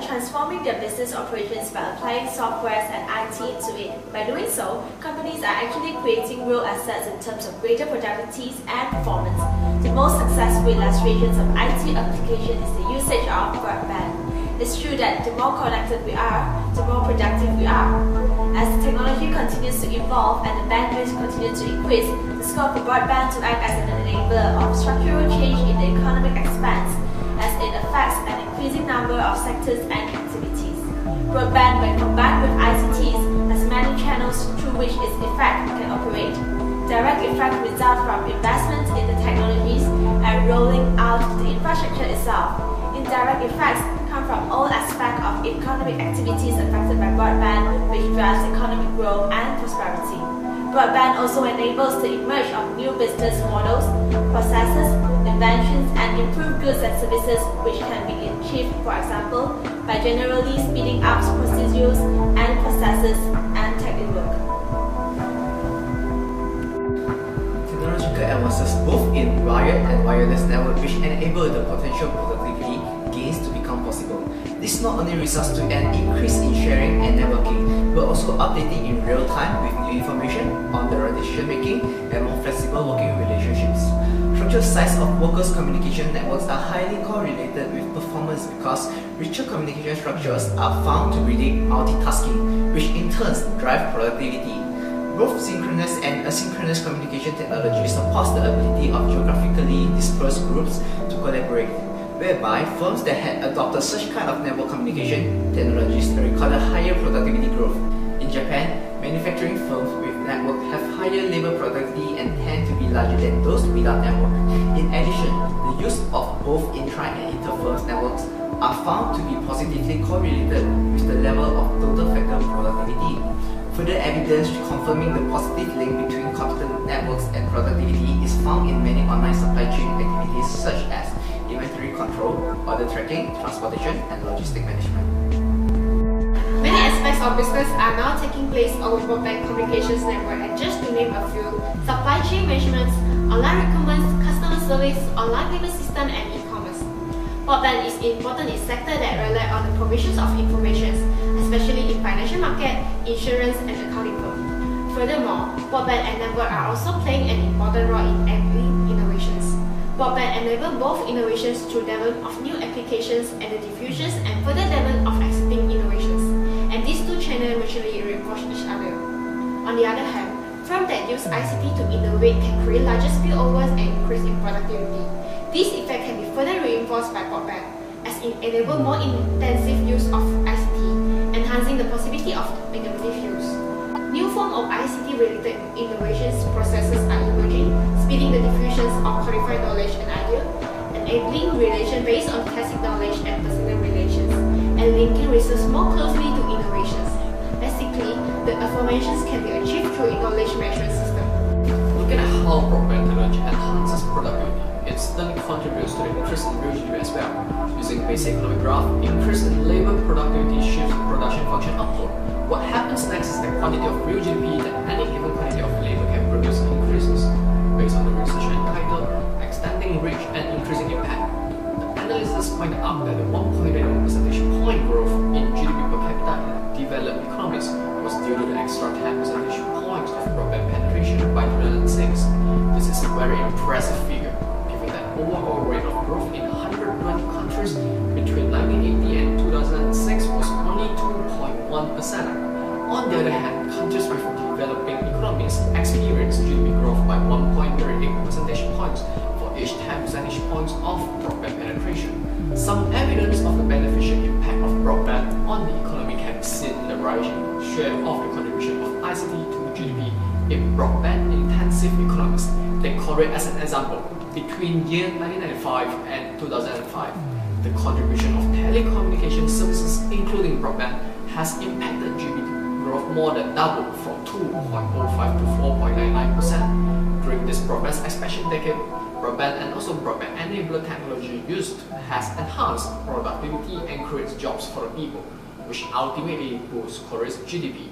are transforming their business operations by applying softwares and IT into it. By doing so, companies are actually creating real assets in terms of greater productivity and performance. The most successful illustrations of IT application is the usage of broadband. It's true that the more connected we are, the more productive we are. As the technology continues to evolve and the bandwidth continues to increase, the scope for broadband to act as an enabler of structural change in the economic expands, as it affects an increasing number of sectors and activities. Broadband, when combined with ICTs, has many channels through which its effect can operate. Direct effect result from investment in the technologies and rolling out the infrastructure itself. Indirect effects come from all aspects of economic activities affected by broadband, which drives economic growth and prosperity. Broadband also enables the emergence of new business models, processes, inventions, and improved goods and services which can be achieved, for example, by generally speeding up procedures and processes and technical work. Technological advances both in wired and wireless network which enable the potential productivity gains to become possible. This not only results to an increase in sharing and networking, but also updating in real time with new information on the right decision making and more flexible working relationships. Structural size of workers' communication networks are highly correlated with performance because richer communication structures are found to predict multitasking, which in turn drive productivity. Both synchronous and asynchronous communication technology supports the ability of geographically dispersed groups to collaborate, whereby firms that had adopted such kind of network communication technologies recorded higher productivity growth. In Japan, manufacturing firms with network have higher labor productivity and tend to be larger than those without network. In addition, the use of both intra and inter-firms networks are found to be positively correlated with the level of total factor productivity. Further evidence confirming the positive link between competent networks and productivity is found in many online supply chain activities such as inventory control, order tracking, transportation, and logistic management. Many aspects of business are now taking place over broadband communications network, and just to name a few: supply chain management, online recruitment, customer service, online payment system, and e-commerce. Broadband is important in sectors that rely on the provisions of information, especially in financial market, insurance, and accounting firm. Furthermore, broadband and network are also playing an important role in enabling innovations. Broadband enable both innovations through development of new applications and the diffusions and further development of existing innovations. And these two channels mutually reinforce each other. On the other hand, firms that use ICT to innovate can create larger spillovers and increase in productivity. This effect can be further reinforced by broadband, as it enables more intensive use of ICT, enhancing the possibility of innovative use. New forms of ICT-related innovations processes are emerging, speeding the diffusions of qualified knowledge and ideas, enabling relations based on tacit knowledge and personal relations, and linking research more closely to innovations. Basically, the aforementioned can be achieved through a knowledge management system. Looking at how broadband technology enhances productivity, it certainly contributes to the increase in real GDP as well. Using basic economic graph, increase in labor productivity shifts the production function upward. What happens next is the quantity of real GDP that any given quantity of labor can produce increases. Based on the research entitled Extending Reach and Increasing Impact, the analysts point out that the 1.8 percentage point growth in GDP per capita in developed economies was due to the extra 10 percentage points of broadband penetration by 2006. This is a very impressive figure, given that overall rate of growth in 120 countries between 1980 and 2006 was only 2.1%. On the other hand, countries with developing economies experienced GDP growth by 1.38 percentage points for each 10 percentage points of broadband penetration. Some evidence of the beneficial impact of broadband on the economy can be seen in the rising share of the contribution of ICT to GDP in broadband-intensive economies. They correlate as an example. Between year 1995 and 2005, the contribution of telecommunication services, including broadband, has impacted GDP growth more than double from 2.05 to 4.99%. During this broadband expansion decade, broadband and also broadband enabler technology used has enhanced productivity and creates jobs for the people, which ultimately boosts Korea's GDP.